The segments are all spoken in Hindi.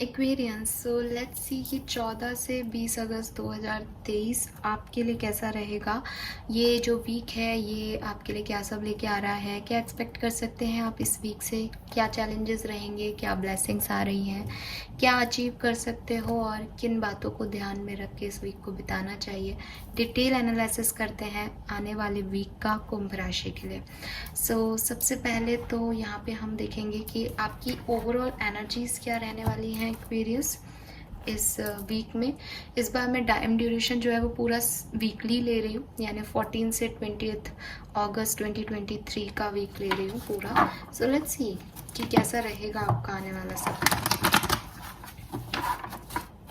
एक्वेरियंस, सो लेट्स सी कि 14 से 20 अगस्त 2023 आपके लिए कैसा रहेगा। ये जो वीक है ये आपके लिए क्या सब लेके आ रहा है, क्या एक्सपेक्ट कर सकते हैं आप इस वीक से, क्या चैलेंजेस रहेंगे, क्या ब्लेसिंग्स आ रही हैं, क्या अचीव कर सकते हो और किन बातों को ध्यान में रख के इस वीक को बिताना चाहिए। डिटेल एनालिसिस करते हैं आने वाले वीक का कुंभ राशि के लिए। सबसे पहले तो यहाँ पे हम देखेंगे कि आपकी ओवरऑल एनर्जीज़ क्या रहने वाली हैं एक्वेरियस इस वीक में। इस बार मैं टाइम ड्यूरेशन जो है वो पूरा वीकली ले रही हूँ, यानी 14 से 20 अगस्त 2023 का वीक ले रही हूँ पूरा। सो लेट्स सी कि कैसा रहेगा आपका आने वाला सब।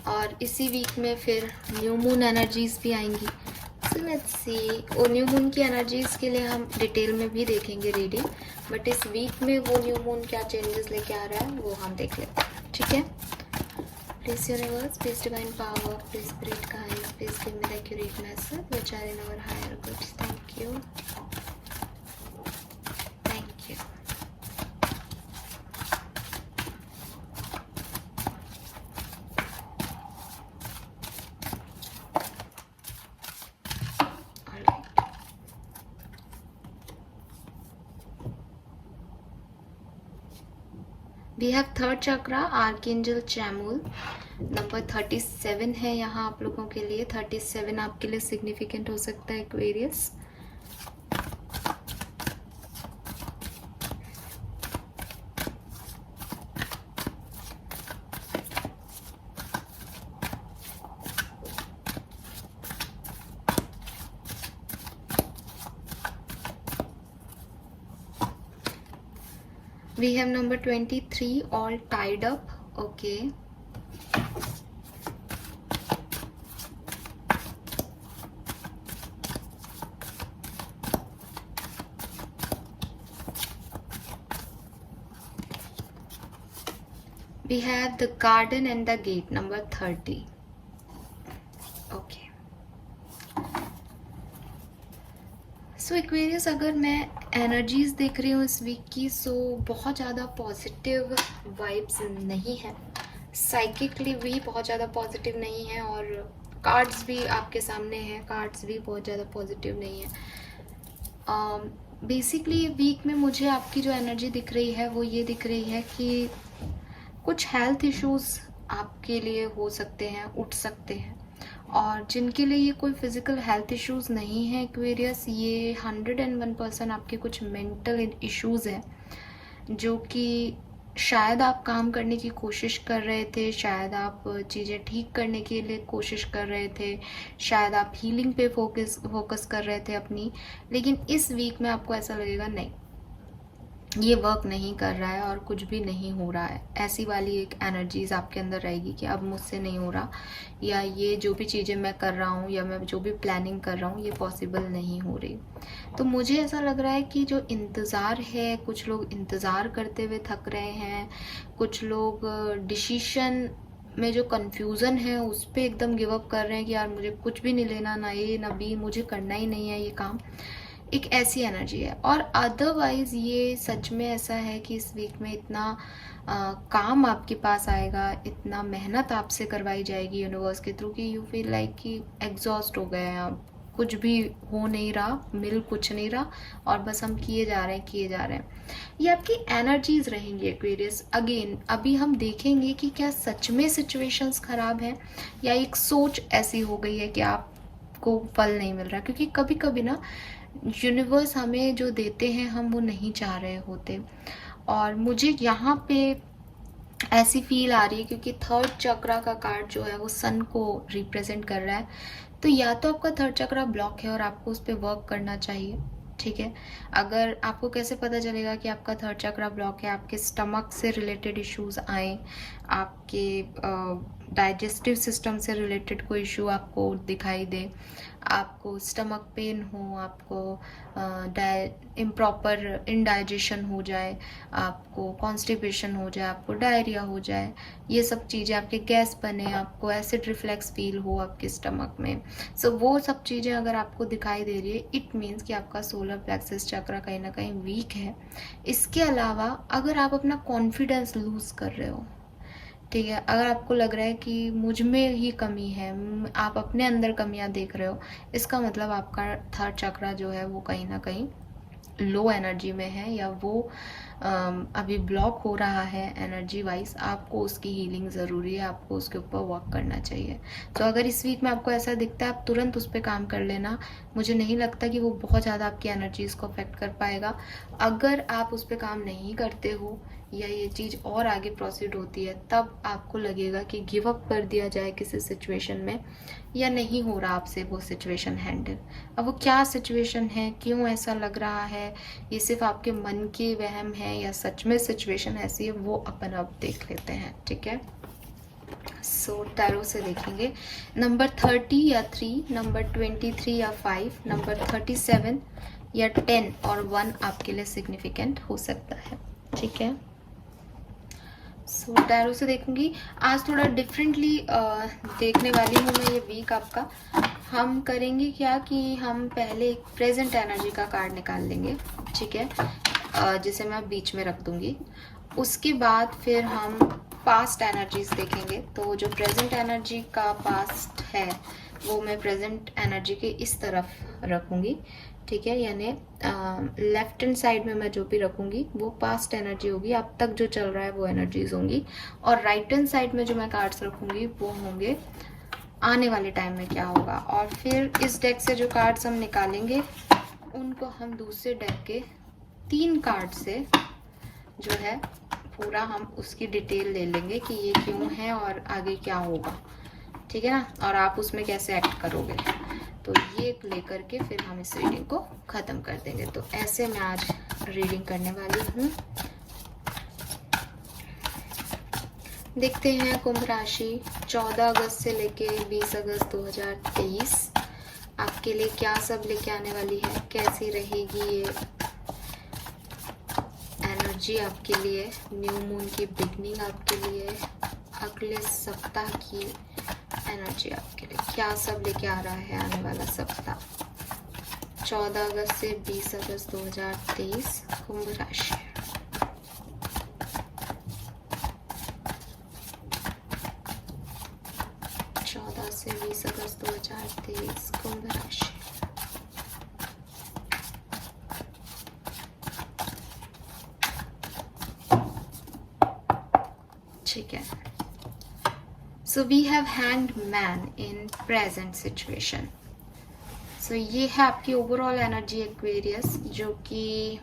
और इसी वीक में फिर न्यू मून एनर्जीज़ भी आएंगी। सो लेट्स सी, और न्यू मून की एनर्जीज़ के लिए हम डिटेल में भी देखेंगे रीडिंग, बट इस वीक में वो न्यू मून क्या चेंजेस लेके आ रहा है वो हम देख लेते हैं, ठीक है। Please universe, please divine power, please spirit guide, please give me the accurate message which are in our higher goods. Thank you, thank you. We have third chakra, archangel Chamuel, number 37 है यहाँ आप लोगों के लिए। 37 आपके लिए सिग्निफिकेंट हो सकता है Aquarius. We have number 23, all tied up. Okay. We have the garden and the gate, number 30. Okay. So Aquarius, अगर मैं एनर्जीज देख रही हूँ इस वीक की, सो बहुत ज़्यादा पॉजिटिव वाइब्स नहीं है। साइकिकली भी बहुत ज़्यादा पॉजिटिव नहीं है, और कार्ड्स भी आपके सामने हैं, कार्ड्स भी बहुत ज़्यादा पॉजिटिव नहीं है। बेसिकली वीक में मुझे आपकी जो एनर्जी दिख रही है वो ये दिख रही है कि कुछ हेल्थ इश्यूज़ आपके लिए हो सकते हैं, उठ सकते हैं, और जिनके लिए ये कोई फिज़िकल हेल्थ इश्यूज़ नहीं है एक्वेरियस, ये 101% आपके कुछ मेंटल इश्यूज़ हैं, जो कि शायद आप काम करने की कोशिश कर रहे थे, शायद आप चीज़ें ठीक करने के लिए कोशिश कर रहे थे, शायद आप हीलिंग पे फोकस कर रहे थे अपनी, लेकिन इस वीक में आपको ऐसा लगेगा नहीं, ये वर्क नहीं कर रहा है और कुछ भी नहीं हो रहा है। ऐसी वाली एक एनर्जीज आपके अंदर रहेगी कि अब मुझसे नहीं हो रहा, या ये जो भी चीज़ें मैं कर रहा हूँ या मैं जो भी प्लानिंग कर रहा हूँ ये पॉसिबल नहीं हो रही। तो मुझे ऐसा लग रहा है कि जो इंतज़ार है, कुछ लोग इंतज़ार करते हुए थक रहे हैं, कुछ लोग डिसीशन में जो कन्फ्यूज़न है उस पर एकदम गिव अप कर रहे हैं कि यार मुझे कुछ भी नहीं लेना, ना ए ना बी, मुझे करना ही नहीं है ये काम। एक ऐसी एनर्जी है। और अदरवाइज ये सच में ऐसा है कि इस वीक में इतना काम आपके पास आएगा, इतना मेहनत आपसे करवाई जाएगी यूनिवर्स के थ्रू कि यू फील लाइक कि एग्जॉस्ट हो गए हैं आप, कुछ भी हो नहीं रहा, मिल कुछ नहीं रहा, और बस हम किए जा रहे हैं। ये आपकी एनर्जीज रहेंगी एक्वेरियस। अगेन अभी हम देखेंगे कि क्या सच में सिचुएशंस खराब हैं या एक सोच ऐसी हो गई है कि आपको फल नहीं मिल रहा, क्योंकि कभी कभी ना यूनिवर्स हमें जो देते हैं हम वो नहीं चाह रहे होते। और मुझे यहाँ पे ऐसी फील आ रही है क्योंकि थर्ड चक्रा का कार्ड जो है वो सन को रिप्रेजेंट कर रहा है, तो या तो आपका थर्ड चक्रा ब्लॉक है और आपको उस पर वर्क करना चाहिए, ठीक है। अगर आपको कैसे पता चलेगा कि आपका थर्ड चक्रा ब्लॉक है? आपके स्टमक से रिलेटेड इश्यूज आए, आपके डाइजेस्टिव सिस्टम से रिलेटेड कोई इशू आपको दिखाई दे, आपको स्टमक पेन हो, आपको इम्प्रॉपर इनडाइजेशन हो जाए, आपको कॉन्स्टिपेशन हो जाए, आपको डायरिया हो जाए, ये सब चीज़ें, आपके गैस बने, आपको एसिड रिफ्लेक्स फील हो आपके स्टमक में, सो वो सब चीज़ें अगर आपको दिखाई दे रही है, इट मीन्स कि आपका सोलर प्लेक्सस चक्र कहीं ना कहीं वीक है। इसके अलावा अगर आप अपना कॉन्फिडेंस लूज़ कर रहे हो, ठीक है, अगर आपको लग रहा है कि मुझ में ही कमी है, आप अपने अंदर कमियां देख रहे हो, इसका मतलब आपका थर्ड चक्रा जो है वो कहीं ना कहीं लो एनर्जी में है, या वो अभी ब्लॉक हो रहा है एनर्जी वाइज। आपको उसकी हीलिंग ज़रूरी है, आपको उसके ऊपर वर्क करना चाहिए। तो अगर इस वीक में आपको ऐसा दिखता है, आप तुरंत उस पर काम कर लेना। मुझे नहीं लगता कि वो बहुत ज़्यादा आपकी एनर्जीज़ को अफेक्ट कर पाएगा। अगर आप उस पर काम नहीं करते हो या ये चीज़ और आगे प्रोसीड होती है, तब आपको लगेगा कि गिव अप कर दिया जाए किसी सिचुएशन में, या नहीं हो रहा आपसे वो सिचुएशन हैंडल। अब वो क्या सिचुएशन है, क्यों ऐसा लग रहा है, ये सिर्फ आपके मन के वहम है या सच में सिचुएशन ऐसी है, वो अपन अब देख लेते हैं। ठीक है, सो टैरो से देखेंगे। नंबर 30 या 3, नंबर 23 या 5, नंबर 37 या 10 और 1 आपके लिए सिग्निफिकेंट हो सकता है। ठीक है, सो टैरो से देखूंगी। आज थोड़ा डिफरेंटली देखने वाली हूँ मैं ये वीक आपका। हम करेंगे क्या कि हम पहले एक प्रेजेंट एनर्जी का कार्ड निकाल लेंगे, ठीक है, जिसे मैं बीच में रख दूंगी। उसके बाद फिर हम पास्ट एनर्जीज देखेंगे। तो जो प्रेजेंट एनर्जी का पास्ट है वो मैं प्रेजेंट एनर्जी के इस तरफ रखूंगी, ठीक है, यानी लेफ्ट हैंड साइड में मैं जो भी रखूंगी वो पास्ट एनर्जी होगी, अब तक जो चल रहा है वो एनर्जीज होंगी। और राइट हैंड साइड में जो मैं कार्ड्स रखूंगी वो होंगे आने वाले टाइम में क्या होगा। और फिर इस डेक से जो कार्ड्स हम निकालेंगे उनको हम दूसरे डेक के 3 कार्ड से जो है पूरा हम उसकी डिटेल ले लेंगे कि ये क्यों है और आगे क्या होगा, ठीक है ना, और आप उसमें कैसे एक्ट करोगे। तो ये लेकर के फिर हम इस रीडिंग को ख़त्म कर देंगे। तो ऐसे मैं आज रीडिंग करने वाली हूँ। देखते हैं कुंभ राशि 14 अगस्त से लेके 20 अगस्त 2023 आपके लिए क्या सब लेके आने वाली है, कैसी रहेगी ये एनर्जी आपके लिए, न्यू मून की बिगनिंग आपके लिए, अगले सप्ताह की एनर्जी आपके लिए क्या सब लेके आ रहा है आने वाला सप्ताह 14 अगस्त से 20 अगस्त 2023 कुंभ राशि। से 20 अगस्त 2023 कुंभ राशि। ठीक है, so we have hanged man in present situation. So ये है आपकी ओवरऑल एनर्जी एक्वेरियस, जो कि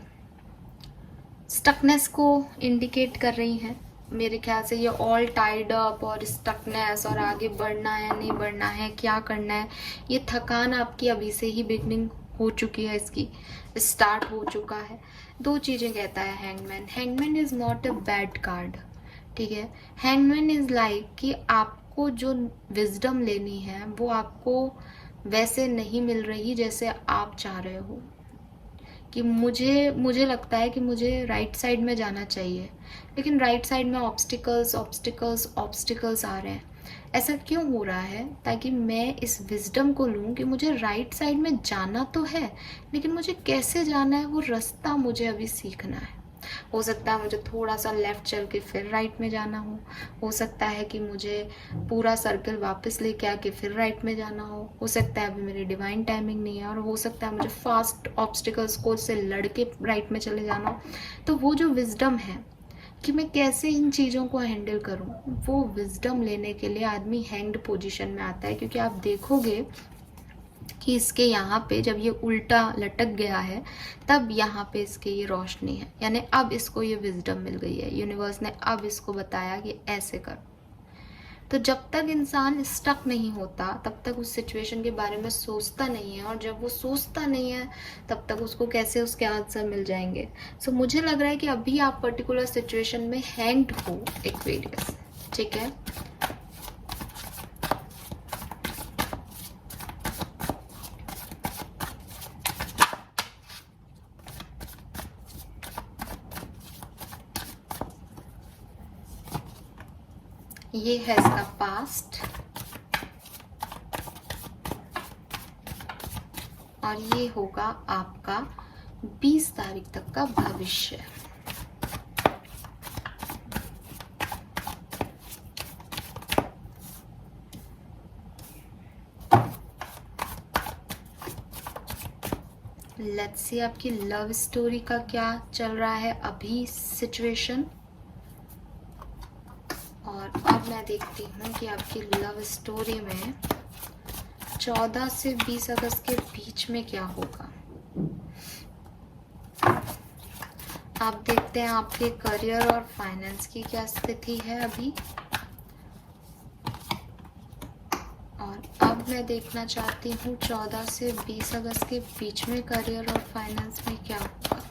स्टकनेस को इंडिकेट कर रही है। मेरे ख्याल से ये ऑल टाइड अप और स्टकनेस और आगे बढ़ना है नहीं बढ़ना है क्या करना है, ये थकान आपकी अभी से ही बिगनिंग हो चुकी है, इसकी स्टार्ट हो चुका है। 2 चीज़ें कहता है hangman. Hangman is not a bad card, ठीक है। हैंगमैन इज़ लाइक कि आपको जो विजडम लेनी है वो आपको वैसे नहीं मिल रही जैसे आप चाह रहे हो, कि मुझे लगता है कि मुझे राइट साइड में जाना चाहिए, लेकिन राइट साइड में ऑब्स्टिकल्स ऑब्स्टिकल्स ऑब्स्टिकल्स आ रहे हैं। ऐसा क्यों हो रहा है? ताकि मैं इस विजडम को लूँ कि मुझे राइट साइड में जाना तो है, लेकिन मुझे कैसे जाना है वो रास्ता मुझे अभी सीखना है। हो सकता है मुझे थोड़ा सा लेफ्ट चल के फिर राइट में जाना हो सकता है कि मुझे पूरा सर्कल वापस लेके आके फिर राइट में जाना हो सकता है अभी मेरी डिवाइन टाइमिंग नहीं है, और हो सकता है मुझे फास्ट ऑब्स्टिकल्स को से लड़के राइट में चले जाना हो। तो वो जो विजडम है कि मैं कैसे इन चीज़ों को हैंडल करूं, वो विजडम लेने के लिए आदमी हैंग्ड पोजीशन में आता है। क्योंकि आप देखोगे कि इसके यहाँ पे जब ये उल्टा लटक गया है तब यहाँ पे इसके ये रोशनी है, यानी अब इसको ये विजडम मिल गई है। यूनिवर्स ने अब इसको बताया कि ऐसे कर। तो जब तक इंसान स्टक नहीं होता तब तक उस सिचुएशन के बारे में सोचता नहीं है, और जब वो सोचता नहीं है तब तक उसको कैसे उसके आंसर मिल जाएंगे। सो मुझे लग रहा है कि अभी आप पर्टिकुलर सिचुएशन में हैंग्ड हो एक्वेरियस, ठीक है। ये है इसका पास्ट और ये होगा आपका 20 तारीख तक का भविष्य। लेट्स सी आपकी लव स्टोरी का क्या चल रहा है अभी सिचुएशन। और अब मैं देखती हूँ कि आपकी लव स्टोरी में 14 से 20 अगस्त के बीच में क्या होगा। आप देखते हैं आपके करियर और फाइनेंस की क्या स्थिति है अभी। और अब मैं देखना चाहती हूँ 14 से 20 अगस्त के बीच में करियर और फाइनेंस में क्या होगा।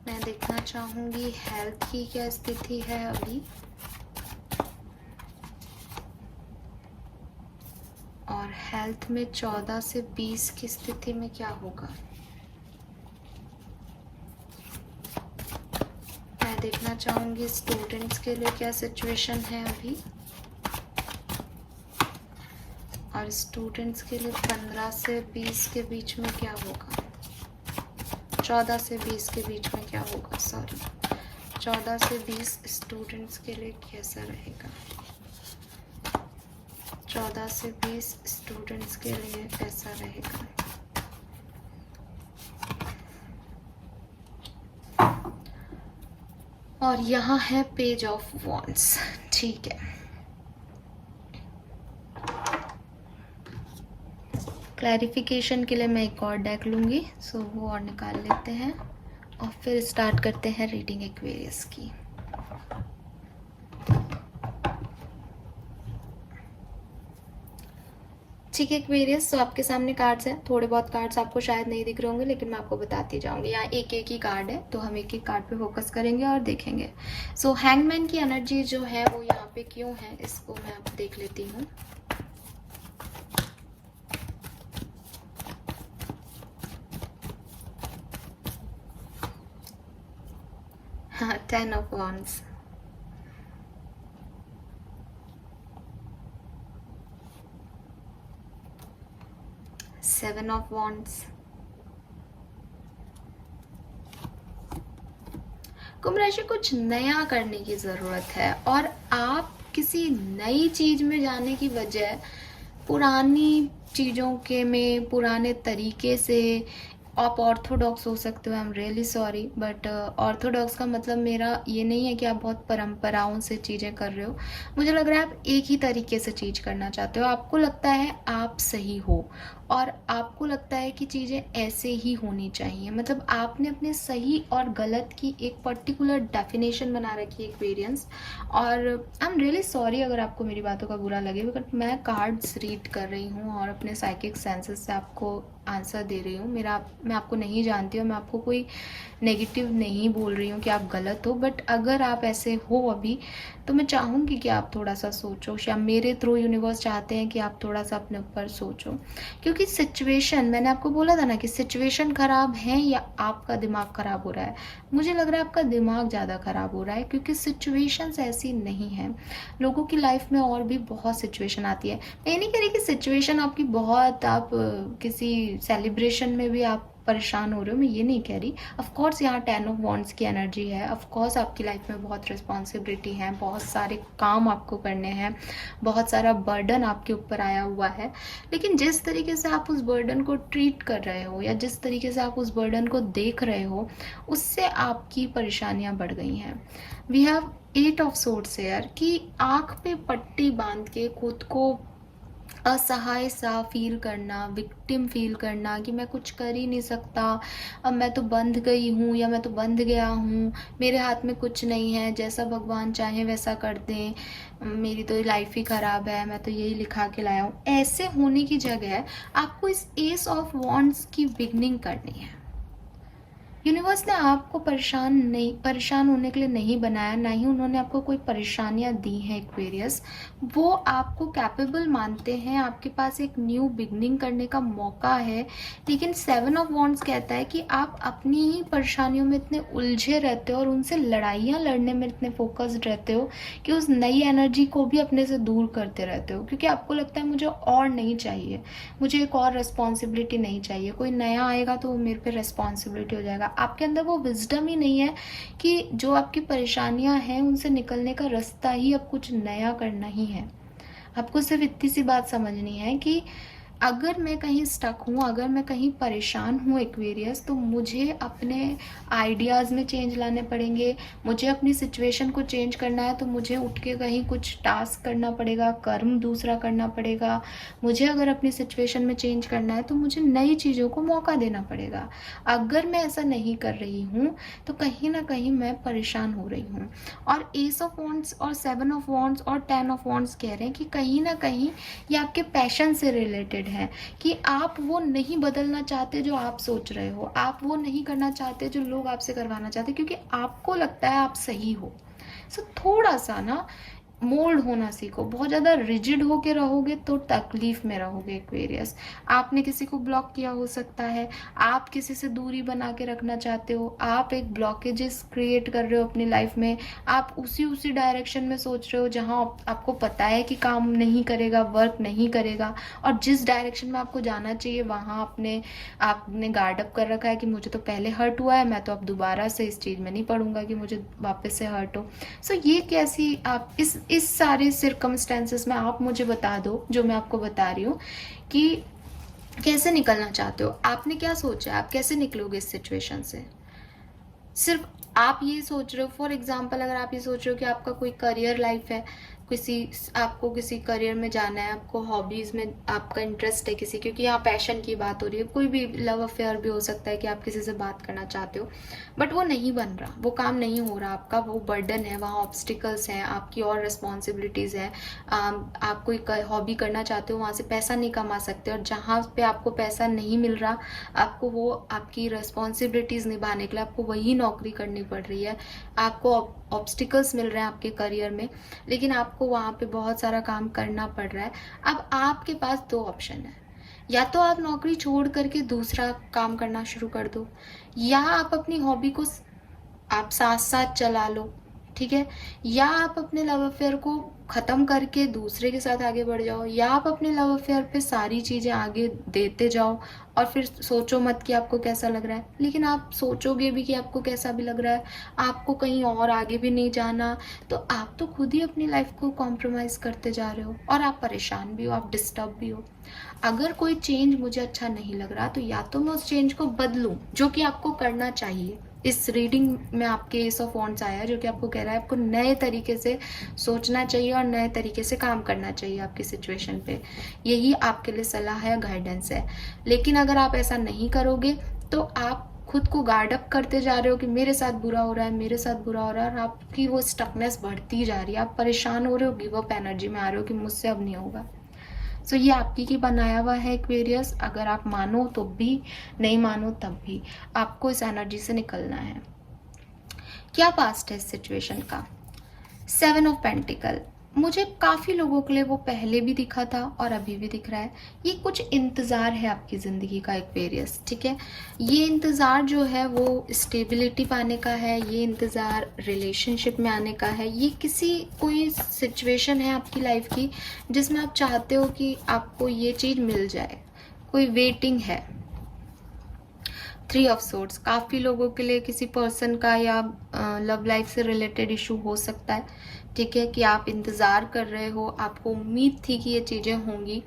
मैं देखना चाहूँगी हेल्थ की क्या स्थिति है अभी, और हेल्थ में 14 से 20 की स्थिति में क्या होगा। मैं देखना चाहूँगी स्टूडेंट्स के लिए क्या सिचुएशन है अभी, और स्टूडेंट्स के लिए 15 से 20 के बीच में क्या होगा। 14 से 20 के बीच में क्या होगा, सॉरी 14 से 20 स्टूडेंट्स के लिए कैसा रहेगा। 14 से 20 स्टूडेंट्स के लिए कैसा रहेगा। और यहाँ है पेज ऑफ वॉन्ड्स। ठीक है, क्लैरिफिकेशन के लिए मैं एक और डेक लूँगी, सो वो और निकाल लेते हैं और फिर स्टार्ट करते हैं रीडिंग एक्वेरियस की। ठीक है एक्वेरियस, तो आपके सामने कार्ड्स हैं। थोड़े बहुत कार्ड्स आपको शायद नहीं दिख रहे होंगे, लेकिन मैं आपको बताती जाऊंगी। यहाँ एक एक ही कार्ड है, तो हम एक एक कार्ड पे फोकस करेंगे और देखेंगे। सो हैंगमैन की एनर्जी जो है वो यहाँ पे क्यों है, इसको मैं अब देख लेती हूँ। हाँ, 10 of wands, seven of wands, कुंभ राशि कुछ नया करने की ज़रूरत है और आप किसी नई चीज़ में जाने की बजाय पुरानी चीज़ों के में पुराने तरीके से, आप ऑर्थोडॉक्स हो सकते हो, I am really sorry, but Orthodox का मतलब मेरा ये नहीं है कि आप बहुत परंपराओं से चीज़ें कर रहे हो। मुझे लग रहा है आप एक ही तरीके से चीज़ करना चाहते हो। आपको लगता है आप सही हो और आपको लगता है कि चीज़ें ऐसे ही होनी चाहिए। मतलब आपने अपने सही और गलत की एक पर्टिकुलर डेफिनेशन बना रखी है, एक्सपीरियंस। और आई एम रियली सॉरी अगर आपको मेरी बातों का बुरा लगे, बट मैं कार्ड्स रीड कर रही हूँ और अपने साइकिक सेंसेस से आपको आंसर दे रही हूँ। मैं आपको नहीं जानती हूँ, मैं आपको कोई नेगेटिव नहीं बोल रही हूँ कि आप गलत हो, बट अगर आप ऐसे हो अभी, तो मैं चाहूँगी कि आप थोड़ा सा सोचो। शायद मेरे थ्रू यूनिवर्स चाहते हैं कि आप थोड़ा सा अपने ऊपर सोचो, क्योंकि सिचुएशन, मैंने आपको बोला था ना कि सिचुएशन ख़राब है या आपका दिमाग ख़राब हो रहा है। मुझे लग रहा है आपका दिमाग ज़्यादा ख़राब हो रहा है, क्योंकि सिचुएशंस ऐसी नहीं हैं। लोगों की लाइफ में और भी बहुत सिचुएशन आती है। मैं ये नहीं कह रही कि सिचुएशन आपकी बहुत, आप किसी सेलिब्रेशन में भी आप परेशान हो रहे हो, मैं ये नहीं कह रही। ऑफ कोर्स यहाँ 10 ऑफ वॉन्ड्स की एनर्जी है। ऑफ कोर्स आपकी लाइफ में बहुत रिस्पॉन्सिबिलिटी है, बहुत सारे काम आपको करने हैं, बहुत सारा बर्डन आपके ऊपर आया हुआ है। लेकिन जिस तरीके से आप उस बर्डन को ट्रीट कर रहे हो या जिस तरीके से आप उस बर्डन को देख रहे हो, उससे आपकी परेशानियाँ बढ़ गई हैं। We have 8 of swords here कि आँख पे पट्टी बांध के खुद को असहाय सा फील करना, विक्टिम फील करना कि मैं कुछ कर ही नहीं सकता, अब मैं तो बंध गई हूँ या मैं तो बंध गया हूँ, मेरे हाथ में कुछ नहीं है, जैसा भगवान चाहे वैसा कर दें, मेरी तो लाइफ ही ख़राब है, मैं तो यही लिखा के लाया हूँ। ऐसे होने की जगह आपको इस एस ऑफ वॉन्ड्स की बिगनिंग करनी है। यूनिवर्स ने आपको परेशान होने के लिए नहीं बनाया, ना ही उन्होंने आपको कोई परेशानियां दी हैं एक्वेरियस। वो आपको कैपेबल मानते हैं, आपके पास एक न्यू बिगनिंग करने का मौका है। लेकिन 7 ऑफ वॉन्ड्स कहता है कि आप अपनी ही परेशानियों में इतने उलझे रहते हो और उनसे लड़ाइयाँ लड़ने में इतने फोकस्ड रहते हो कि उस नई एनर्जी को भी अपने से दूर करते रहते हो, क्योंकि आपको लगता है मुझे और नहीं चाहिए, मुझे एक और रिस्पॉन्सिबिलिटी नहीं चाहिए, कोई नया आएगा तो वो मेरे पे रिस्पॉन्सिबिलिटी हो जाएगा। आपके अंदर वो विजडम ही नहीं है कि जो आपकी परेशानियां हैं उनसे निकलने का रास्ता ही अब कुछ नया करना ही है। आपको सिर्फ इतनी सी बात समझनी है कि अगर मैं कहीं स्टक हूँ, अगर मैं कहीं परेशान हूँ एक्वेरियस, तो मुझे अपने आइडियाज़ में चेंज लाने पड़ेंगे। मुझे अपनी सिचुएशन को चेंज करना है तो मुझे उठ के कहीं कुछ टास्क करना पड़ेगा, कर्म दूसरा करना पड़ेगा। मुझे अगर अपनी सिचुएशन में चेंज करना है तो मुझे नई चीज़ों को मौका देना पड़ेगा। अगर मैं ऐसा नहीं कर रही हूँ तो कहीं ना कहीं मैं परेशान हो रही हूँ। और एस ऑफ वॉन्ड्स और 7 ऑफ वॉन्ड्स और 10 ऑफ वॉन्ड्स कह रहे हैं कि कहीं ना कहीं ये आपके पैशन से रिलेटेड है कि आप वो नहीं बदलना चाहते जो आप सोच रहे हो, आप वो नहीं करना चाहते जो लोग आपसे करवाना चाहते, क्योंकि आपको लगता है आप सही हो। सो थोड़ा सा ना मोल्ड होना सीखो। बहुत ज़्यादा रिजिड होके रहोगे तो तकलीफ में रहोगे एक्वेरियस। आपने किसी को ब्लॉक किया हो सकता है, आप किसी से दूरी बना के रखना चाहते हो, आप एक ब्लॉकेजेस क्रिएट कर रहे हो अपनी लाइफ में, आप उसी डायरेक्शन में सोच रहे हो जहाँ आपको पता है कि काम नहीं करेगा, वर्क नहीं करेगा, और जिस डायरेक्शन में आपको जाना चाहिए वहाँ आपने गार्ड अप कर रखा है कि मुझे तो पहले हर्ट हुआ है, मैं तो अब दोबारा से इस चीज़ में नहीं पड़ूंगा कि मुझे वापस से हर्ट हो। सो ये कैसी आप इस सारे सिरकमस्टेंसेस में आप मुझे बता दो जो मैं आपको बता रही हूँ कि कैसे निकलना चाहते हो, आपने क्या सोचा है, आप कैसे निकलोगे इस सिचुएशन से। सिर्फ आप ये सोच रहे हो, फॉर एग्जाम्पल अगर आप ये सोच रहे हो कि आपका कोई करियर लाइफ है, आपको किसी करियर में जाना है, आपको हॉबीज़ में आपका इंटरेस्ट है किसी, क्योंकि यहाँ पैशन की बात हो रही है, कोई भी लव अफेयर भी हो सकता है कि आप किसी से बात करना चाहते हो बट वो नहीं बन रहा, वो काम नहीं हो रहा आपका, वो बर्डन है, वहाँ ऑब्स्टिकल्स हैं, आपकी और रिस्पॉन्सिबिलिटीज़ हैं, आप कोई हॉबी करना चाहते हो, वहाँ से पैसा नहीं कमा सकते, और जहाँ पे आपको पैसा नहीं मिल रहा, आपको वो आपकी रिस्पॉन्सिबिलिटीज़ निभाने के लिए आपको वही नौकरी करनी पड़ रही है, आपको ऑब्स्टिकल्स मिल रहे हैं आपके करियर में, लेकिन आपको वहाँ पे बहुत सारा काम करना पड़ रहा है। अब आपके पास दो ऑप्शन है, या तो आप नौकरी छोड़ करके दूसरा काम करना शुरू कर दो, या आप अपनी हॉबी को आप साथ साथ चला लो, ठीक है, या आप अपने लव अफेयर को ख़त्म करके दूसरे के साथ आगे बढ़ जाओ, या आप अपने लव अफेयर पे सारी चीज़ें आगे देते जाओ और फिर सोचो मत कि आपको कैसा लग रहा है। लेकिन आप सोचोगे भी कि आपको कैसा भी लग रहा है, आपको कहीं और आगे भी नहीं जाना, तो आप तो खुद ही अपनी लाइफ को कॉम्प्रोमाइज़ करते जा रहे हो और आप परेशान भी हो, आप डिस्टर्ब भी हो। अगर कोई चेंज मुझे अच्छा नहीं लग रहा तो या तो मैं उस चेंज को बदलूं, जो कि आपको करना चाहिए। इस रीडिंग में आपके एस ऑफ वॉन्ड्स आया है जो कि आपको कह रहा है आपको नए तरीके से सोचना चाहिए और नए तरीके से काम करना चाहिए आपकी सिचुएशन पे। यही आपके लिए सलाह है, गाइडेंस है। लेकिन अगर आप ऐसा नहीं करोगे तो आप खुद को गार्ड अप करते जा रहे हो कि मेरे साथ बुरा हो रहा है, मेरे साथ बुरा हो रहा है, और आपकी वो स्टकनेस बढ़ती जा रही है, आप परेशान हो रहे हो, गिव अप एनर्जी में आ रहे हो कि मुझसे अब नहीं होगा। सो ये आपकी की बनाया हुआ है एक्वेरियस। अगर आप मानो तो भी, नहीं मानो तब भी, आपको इस एनर्जी से निकलना है। क्या पास्ट है इस सिचुएशन का? 7 ऑफ पेंटिकल। मुझे काफ़ी लोगों के लिए वो पहले भी दिखा था और अभी भी दिख रहा है। ये कुछ इंतज़ार है आपकी ज़िंदगी का एक्वेरियस, ठीक है। ये इंतज़ार जो है वो स्टेबिलिटी पाने का है, ये इंतज़ार रिलेशनशिप में आने का है, ये कोई सिचुएशन है आपकी लाइफ की जिसमें आप चाहते हो कि आपको ये चीज़ मिल जाए, कोई वेटिंग है। 3 ऑफ सोर्ड्स काफ़ी लोगों के लिए किसी पर्सन का या लव लाइफ से रिलेटेड इशू हो सकता है, ठीक है, कि आप इंतज़ार कर रहे हो, आपको उम्मीद थी कि ये चीज़ें होंगी,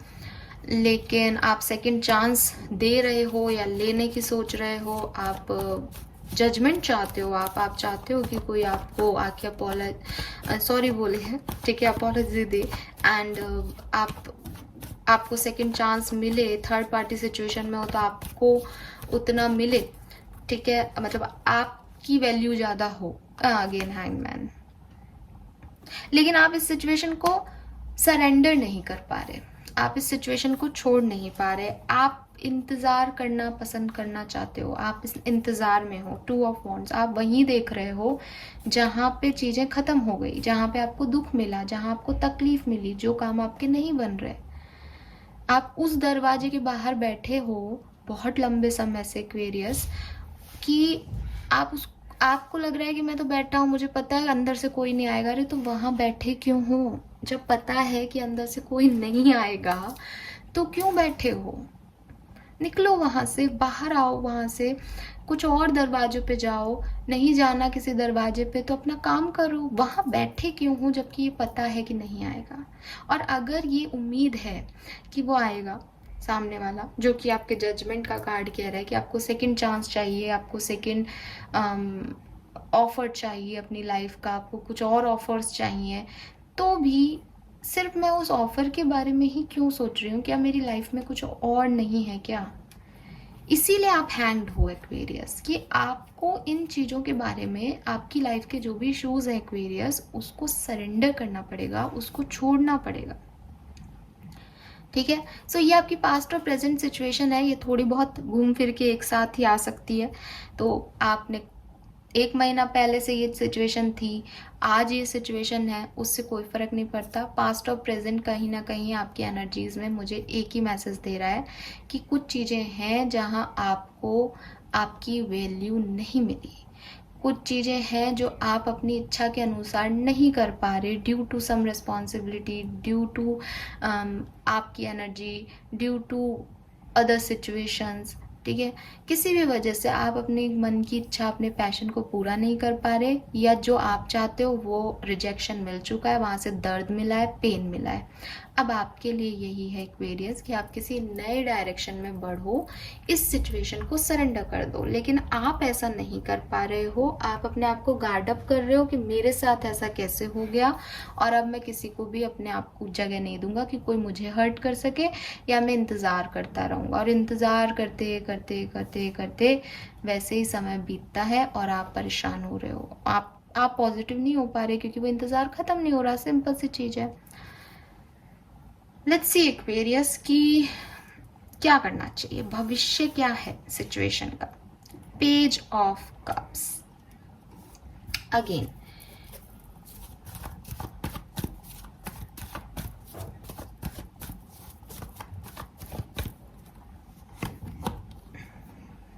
लेकिन आप सेकंड चांस दे रहे हो या लेने की सोच रहे हो, आप जजमेंट चाहते हो, आप चाहते हो कि कोई आपको आके सॉरी बोले है, ठीक है, अपॉलॉजी दे, एंड आपको सेकंड चांस मिले, थर्ड पार्टी सिचुएशन में हो तो आपको उतना मिले, ठीक है, मतलब आपकी वैल्यू ज़्यादा हो। Again hangman. लेकिन आप इस सिचुएशन को सरेंडर नहीं कर पा रहे, आप इस सिचुएशन को छोड़ नहीं पा रहे, आप इंतज़ार करना पसंद करना चाहते हो, आप इस इंतज़ार में हो। 2 ऑफ वॉन्ड्स, आप वहीं देख रहे हो जहाँ पे चीज़ें ख़त्म हो गई, जहाँ पे आपको दुख मिला, जहाँ आपको तकलीफ मिली, जो काम आपके नहीं बन रहे। आप उस दरवाजे के बाहर बैठे हो बहुत लंबे समय से एक्वेरियस, कि आपको लग रहा है कि मैं तो बैठा हूँ, मुझे पता है अंदर से कोई नहीं आएगा। अरे तो वहाँ बैठे क्यों हो? जब पता है कि अंदर से कोई नहीं आएगा तो क्यों बैठे हो? निकलो वहाँ से, बाहर आओ वहाँ से, कुछ और दरवाजों पे जाओ। नहीं जाना किसी दरवाजे पे तो अपना काम करो, वहाँ बैठे क्यों हो जबकि ये पता है कि नहीं आएगा। और अगर ये उम्मीद है कि वो आएगा सामने वाला, जो कि आपके जजमेंट का कार्ड कह रहा है कि आपको सेकंड चांस चाहिए, आपको सेकंड ऑफर चाहिए अपनी लाइफ का, आपको कुछ और ऑफर्स चाहिए, तो भी सिर्फ मैं उस ऑफर के बारे में ही क्यों सोच रही हूँ? क्या मेरी लाइफ में कुछ और नहीं है क्या? इसीलिए आप हैंग्ड हो एक्वेरियस, कि आपको इन चीज़ों के बारे में, आपकी लाइफ के जो भी इश्यूज है एक्वेरियस, उसको सरेंडर करना पड़ेगा, उसको छोड़ना पड़ेगा। ठीक है। सो ये आपकी पास्ट और प्रेजेंट सिचुएशन है, ये थोड़ी बहुत घूम फिर के एक साथ ही आ सकती है। तो आपने 1 महीना पहले से ये सिचुएशन थी, आज ये सिचुएशन है, उससे कोई फर्क नहीं पड़ता। पास्ट और प्रेजेंट कहीं ना कहीं आपकी एनर्जीज में मुझे एक ही मैसेज दे रहा है कि कुछ चीज़ें हैं जहाँ आपको आपकी वैल्यू नहीं मिली, कुछ चीज़ें हैं जो आप अपनी इच्छा के अनुसार नहीं कर पा रहे, due to some responsibility, due to आपकी energy, due to other situations. ठीक है, किसी भी वजह से आप अपने मन की इच्छा, अपने पैशन को पूरा नहीं कर पा रहे, या जो आप चाहते हो वो रिजेक्शन मिल चुका है, वहाँ से दर्द मिला है, पेन मिला है। अब आपके लिए यही है एक्वेरियस कि आप किसी नए डायरेक्शन में बढ़ो, इस सिचुएशन को सरेंडर कर दो। लेकिन आप ऐसा नहीं कर पा रहे हो, आप अपने आप को गार्ड अप कर रहे हो कि मेरे साथ ऐसा कैसे हो गया, और अब मैं किसी को भी अपने आप को जगह नहीं दूंगा कि कोई मुझे हर्ट कर सके, या मैं इंतज़ार करता रहूँगा। और इंतज़ार करते करते करते करते वैसे ही समय बीतता है और आप परेशान हो रहे हो, आप पॉजिटिव नहीं हो पा रहे क्योंकि वो इंतज़ार ख़त्म नहीं हो रहा। सिंपल सी चीज़ है। लेट्स सी एक्वेरियस की क्या करना चाहिए, भविष्य क्या है सिचुएशन का। Page of cups again,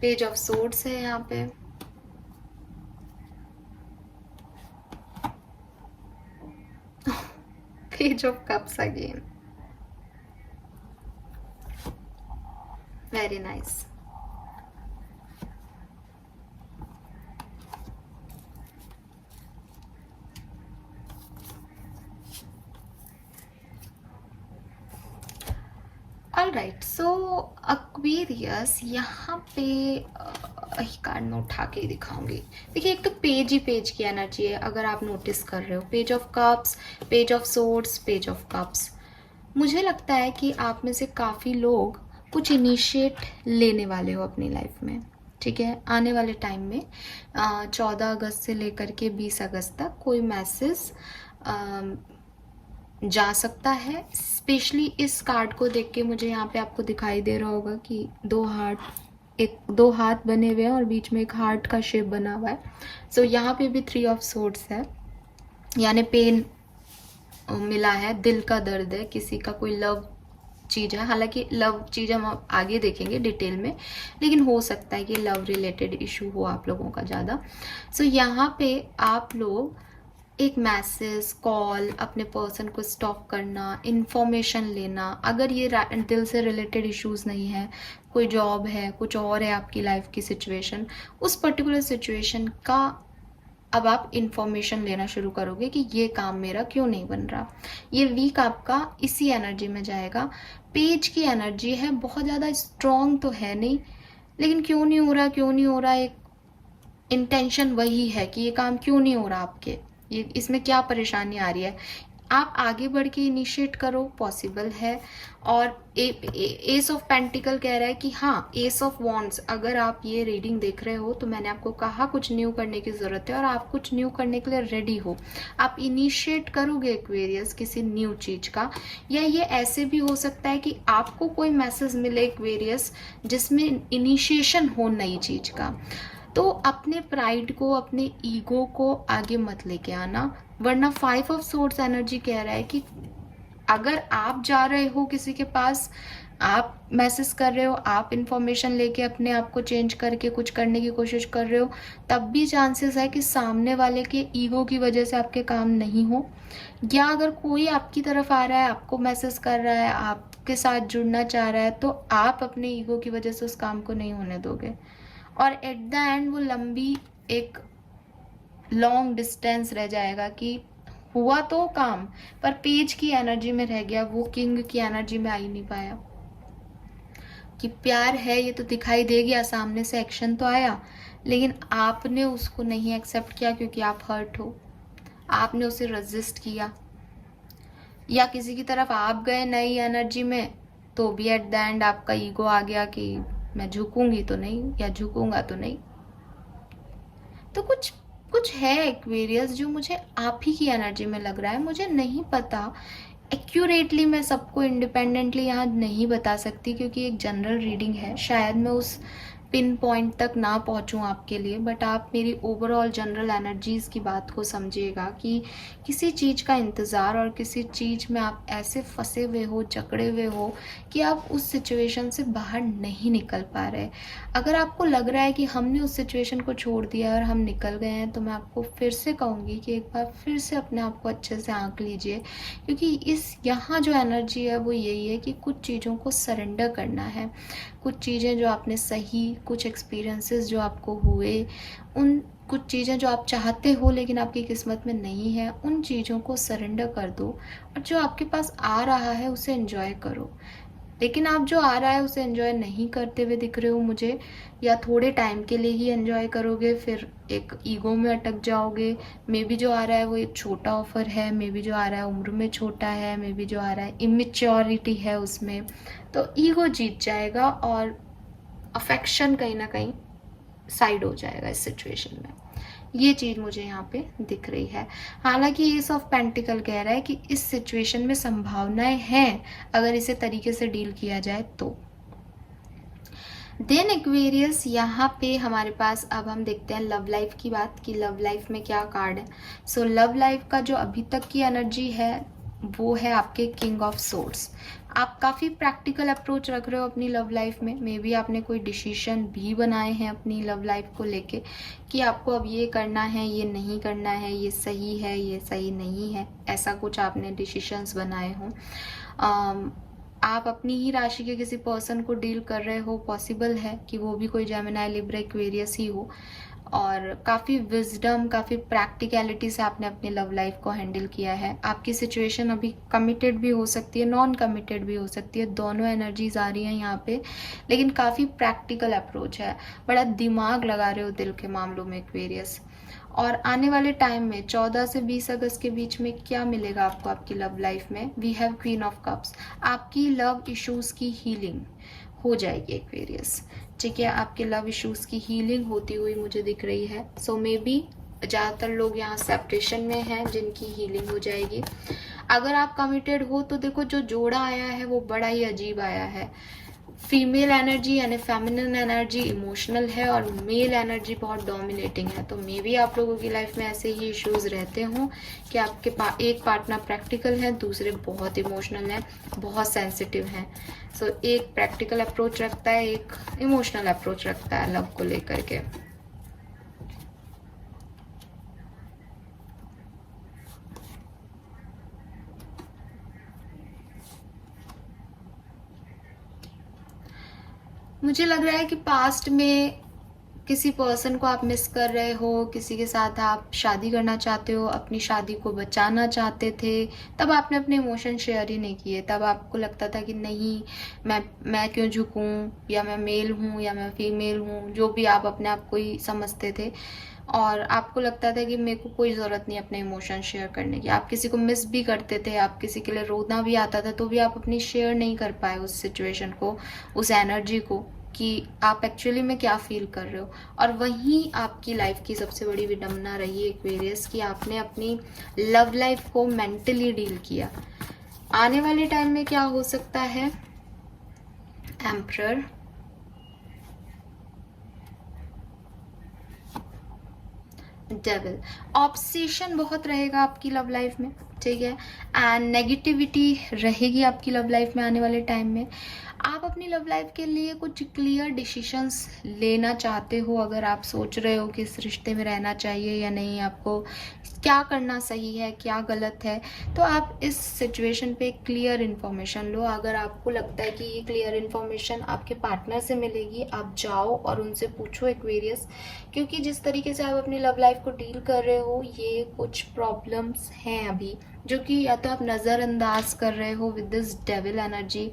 page of swords है यहाँ पे, page of cups again, very nice. Alright, so Aquarius यहाँ पे कार्ड में उठा के ही दिखाऊंगी। देखिए, एक तो पेज ही पेज की एनर्जी है, अगर आप नोटिस कर रहे हो, page of cups, page of swords, page of cups. मुझे लगता है कि आप में से काफ़ी लोग कुछ इनिशिएट लेने वाले हो अपनी लाइफ में। ठीक है, आने वाले टाइम में 14 अगस्त से लेकर के 20 अगस्त तक कोई मैसेज जा सकता है। स्पेशली इस कार्ड को देख के मुझे यहाँ पे आपको दिखाई दे रहा होगा कि दो हाथ बने हुए हैं और बीच में एक हार्ट का शेप बना हुआ है। सो यहाँ पे भी 3 ऑफ सोर्ड्स है, यानी पेन मिला है, दिल का दर्द है, किसी का कोई लव चीज़ है। हालांकि लव चीज़ हम आगे देखेंगे डिटेल में, लेकिन हो सकता है कि लव रिलेटेड इशू हो आप लोगों का ज़्यादा। सो यहाँ पे आप लोग एक मैसेज, कॉल, अपने पर्सन को स्टॉक करना, इंफॉर्मेशन लेना, अगर ये दिल से रिलेटेड इश्यूज नहीं है, कोई जॉब है, कुछ और है आपकी लाइफ की सिचुएशन, उस पर्टिकुलर सिचुएशन का अब आप इंफॉर्मेशन लेना शुरू करोगे कि ये काम मेरा क्यों नहीं बन रहा। ये वीक आपका इसी एनर्जी में जाएगा। पेज की एनर्जी है, बहुत ज़्यादा स्ट्रॉन्ग तो है नहीं, लेकिन क्यों नहीं हो रहा, क्यों नहीं हो रहा, एक इंटेंशन वही है कि ये काम क्यों नहीं हो रहा आपके, ये इसमें क्या परेशानी आ रही है। आप आगे बढ़ के इनिशिएट करो, पॉसिबल है। और एस ऑफ पेंटिकल कह रहा है कि हाँ, एस ऑफ वॉन्ड्स, अगर आप ये रीडिंग देख रहे हो तो मैंने आपको कहा कुछ न्यू करने की ज़रूरत है और आप कुछ न्यू करने के लिए रेडी हो। आप इनिशिएट करोगे एक्वेरियस किसी न्यू चीज़ का, या ये ऐसे भी हो सकता है कि आपको कोई मैसेज मिले एक्वेरियस जिसमें इनिशिएशन हो नई चीज़ का। तो अपने प्राइड को, अपने ईगो को आगे मत लेके आना, वरना 5 ऑफ सोर्ड्स एनर्जी कह रहा है कि अगर आप जा रहे हो किसी के पास, आप मैसेज कर रहे हो, आप इंफॉर्मेशन लेके अपने आप को चेंज करके कुछ करने की कोशिश कर रहे हो, तब भी चांसेस है कि सामने वाले के ईगो की वजह से आपके काम नहीं हो। या अगर कोई आपकी तरफ आ रहा है, आपको मैसेज कर रहा है, आप आपके साथ जुड़ना चाह रहा है तो आप अपने ईगो की वजह से उस काम को नहीं होने दोगे, और एट द एंड वो लंबी एक लॉन्ग डिस्टेंस रह जाएगा कि हुआ तो काम पर पेज की एनर्जी में रह गया, वो किंग की एनर्जी में आ ही नहीं पाया। कि प्यार है ये तो दिखाई दे गया, सामने से एक्शन तो आया, लेकिन आपने उसको नहीं एक्सेप्ट किया क्योंकि आप हर्ट हो, आपने उसे रेजिस्ट किया, या किसी की तरफ आप गए नई एनर्जी में तो भी एट द एंड आपका ईगो आ गया कि मैं झुकूंगी तो नहीं या झुकूंगा तो नहीं। तो कुछ कुछ है एक्वेरियस जो मुझे आप ही की एनर्जी में लग रहा है, मुझे नहीं पता एक्यूरेटली, मैं सबको इंडिपेंडेंटली यहाँ नहीं बता सकती क्योंकि एक जनरल रीडिंग है, शायद मैं उस पिन पॉइंट तक ना पहुँचूँ आपके लिए, बट आप मेरी ओवरऑल जनरल एनर्जीज़ की बात को समझिएगा कि किसी चीज़ का इंतज़ार और किसी चीज़ में आप ऐसे फंसे हुए हो, जकड़े हुए हो कि आप उस सिचुएशन से बाहर नहीं निकल पा रहे। अगर आपको लग रहा है कि हमने उस सिचुएशन को छोड़ दिया और हम निकल गए हैं, तो मैं आपको फिर से कहूँगी कि एक बार फिर से अपने आप को अच्छे से आंक लीजिए, क्योंकि इस यहाँ जो एनर्जी है वो यही है कि कुछ चीज़ों को सरेंडर करना है। कुछ चीज़ें जो आपने सही, कुछ एक्सपीरियंसेस जो आपको हुए, उन कुछ चीज़ें जो आप चाहते हो लेकिन आपकी किस्मत में नहीं है, उन चीज़ों को सरेंडर कर दो और जो आपके पास आ रहा है उसे एंजॉय करो। लेकिन आप जो आ रहा है उसे एंजॉय नहीं करते हुए दिख रहे हो मुझे, या थोड़े टाइम के लिए ही एंजॉय करोगे, फिर एक ईगो में अटक जाओगे। मे बी जो आ रहा है वो एक छोटा ऑफर है, मे बी जो आ रहा है उम्र में छोटा है, मे बी जो आ रहा है इमेच्योरिटी है उसमें, तो ईगो जीत जाएगा और अफेक्शन कहीं ना कहीं साइड हो जाएगा इस सिचुएशन में। ये चीज़ मुझे यहाँ पे दिख रही है। हालांकि एस ऑफ पेंटिकल कह रहा है कि इस सिचुएशन में संभावनाएं हैं अगर इसे तरीके से डील किया जाए तो। देन एक्वेरियस, यहाँ पे हमारे पास अब हम देखते हैं लव लाइफ की बात कि लव लाइफ में क्या कार्ड है। सो लव लाइफ का जो अभी तक की एनर्जी है वो है आपके किंग ऑफ सोर्ड्स। आप काफ़ी प्रैक्टिकल अप्रोच रख रहे हो अपनी लव लाइफ में, मे बी आपने कोई डिसीजन भी बनाए हैं अपनी लव लाइफ को लेके कि आपको अब ये करना है, ये नहीं करना है, ये सही है, ये सही नहीं है, ऐसा कुछ आपने डिसीजंस बनाए हों। आप अपनी ही राशि के किसी पर्सन को डील कर रहे हो, पॉसिबल है कि वो भी कोई जेमिनी, लिब्रा, एक्वेरियस ही हो, और काफ़ी विजडम, काफ़ी प्रैक्टिकलिटी से आपने अपनी लव लाइफ को हैंडल किया है। आपकी सिचुएशन अभी कमिटेड भी हो सकती है, नॉन कमिटेड भी हो सकती है, दोनों एनर्जीज आ रही हैं यहाँ पे, लेकिन काफ़ी प्रैक्टिकल अप्रोच है, बड़ा दिमाग लगा रहे हो दिल के मामलों में एक्वेरियस। और आने वाले टाइम में 14 से 20 अगस्त के बीच में क्या मिलेगा आपको आपकी लव लाइफ में? We have queen of cups. आपकी लव इश्यूज की हीलिंग हो जाएगी एक्वेरियस, ठीक है, आपके लव इश्यूज की हीलिंग होती हुई मुझे दिख रही है। सो मे बी ज़्यादातर लोग यहाँ सेपरेशन में हैं जिनकी हीलिंग हो जाएगी। अगर आप कमिटेड हो तो देखो जो जोड़ा आया है वो बड़ा ही अजीब आया है। फीमेल एनर्जी यानी फेमिनिन एनर्जी इमोशनल है और मेल एनर्जी बहुत डोमिनेटिंग है। तो मे बी आप लोगों की लाइफ में ऐसे ही इश्यूज रहते हों कि आपके एक पार्टनर प्रैक्टिकल है, दूसरे बहुत इमोशनल हैं, बहुत सेंसिटिव हैं। सो एक प्रैक्टिकल अप्रोच रखता है, एक इमोशनल अप्रोच रखता है लव को लेकर के। मुझे लग रहा है कि पास्ट में किसी पर्सन को आप मिस कर रहे हो, किसी के साथ आप शादी करना चाहते हो, अपनी शादी को बचाना चाहते थे, तब आपने अपने इमोशन शेयर ही नहीं किए। तब आपको लगता था कि नहीं, मैं क्यों झुकूं, या मैं मेल हूँ या मैं फीमेल हूँ, जो भी आप अपने आप को ही समझते थे, और आपको लगता था कि मेरे को कोई ज़रूरत नहीं अपने इमोशन शेयर करने की। आप किसी को मिस भी करते थे, आप किसी के लिए रोना भी आता था, तो भी आप अपनी शेयर नहीं कर पाए उस सिचुएशन को, उस एनर्जी को, कि आप एक्चुअली में क्या फील कर रहे हो। और वहीं आपकी लाइफ की सबसे बड़ी विडंबना रही एक्वेरियस कि आपने अपनी लव लाइफ को मेंटली डील किया। आने वाले टाइम में क्या हो सकता है? Emperor, devil. ऑब्सेशन बहुत रहेगा आपकी लव लाइफ में, ठीक है, एंड नेगेटिविटी रहेगी आपकी लव लाइफ में आने वाले टाइम में। आप अपनी लव लाइफ के लिए कुछ क्लियर डिसीजंस लेना चाहते हो, अगर आप सोच रहे हो कि इस रिश्ते में रहना चाहिए या नहीं, आपको क्या करना सही है, क्या गलत है। तो आप इस सिचुएशन पे क्लियर इन्फॉर्मेशन लो। अगर आपको लगता है कि ये क्लियर इन्फॉर्मेशन आपके पार्टनर से मिलेगी, आप जाओ और उनसे पूछो एक्वेरियस, क्योंकि जिस तरीके से आप अपनी लव लाइफ को डील कर रहे हो, ये कुछ प्रॉब्लम्स हैं अभी, जो कि या तो आप नज़रअंदाज कर रहे हो with this devil energy.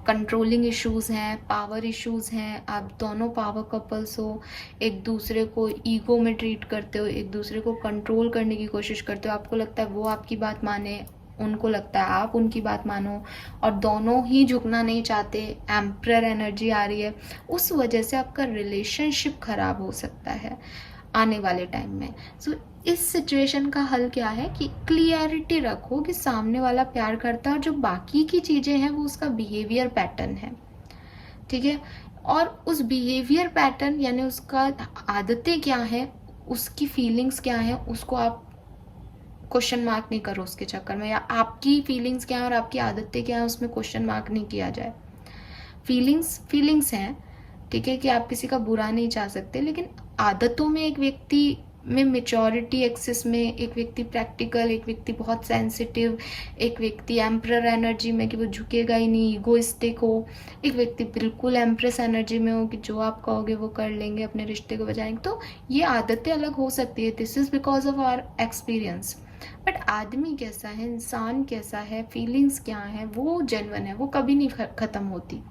Controlling issues हैं, पावर इश्यूज हैं, आप दोनों पावर कपल्स हो, एक दूसरे को ईगो में ट्रीट करते हो, एक दूसरे को कंट्रोल करने की कोशिश करते हो। आपको लगता है वो आपकी बात माने, उनको लगता है आप उनकी बात मानो, और दोनों ही झुकना नहीं चाहते। एम्परर एनर्जी आ रही है, उस वजह से आपका रिलेशनशिप खराब हो सकता है आने वाले टाइम में। सो इस सिचुएशन का हल क्या है कि क्लियरिटी रखो कि सामने वाला प्यार करता है और जो बाकी की चीज़ें हैं वो उसका बिहेवियर पैटर्न है, ठीक है। और उस बिहेवियर पैटर्न यानी उसका आदतें क्या हैं, उसकी फीलिंग्स क्या हैं, उसको आप क्वेश्चन मार्क नहीं करो उसके चक्कर में, या आपकी फीलिंग्स क्या हैं और आपकी आदतें क्या हैं उसमें क्वेश्चन मार्क नहीं किया जाए। फीलिंग्स हैं, ठीक है, कि आप किसी का बुरा नहीं चाह सकते, लेकिन आदतों में एक व्यक्ति में मेचोरिटी एक्सेस में, एक व्यक्ति प्रैक्टिकल, एक व्यक्ति बहुत सेंसिटिव, एक व्यक्ति एम्परर एनर्जी में कि वो झुकेगा ही नहीं, इगोइस्टिक हो, एक व्यक्ति बिल्कुल एम्प्रेस एनर्जी में हो कि जो आप कहोगे वो कर लेंगे, अपने रिश्ते को बचाएंगे। तो ये आदतें अलग हो सकती है, this is because of our experience. But आदमी कैसा है, इंसान कैसा है, फीलिंग्स क्या है, वो जेन्युइन है, वो कभी नहीं ख़त्म होती।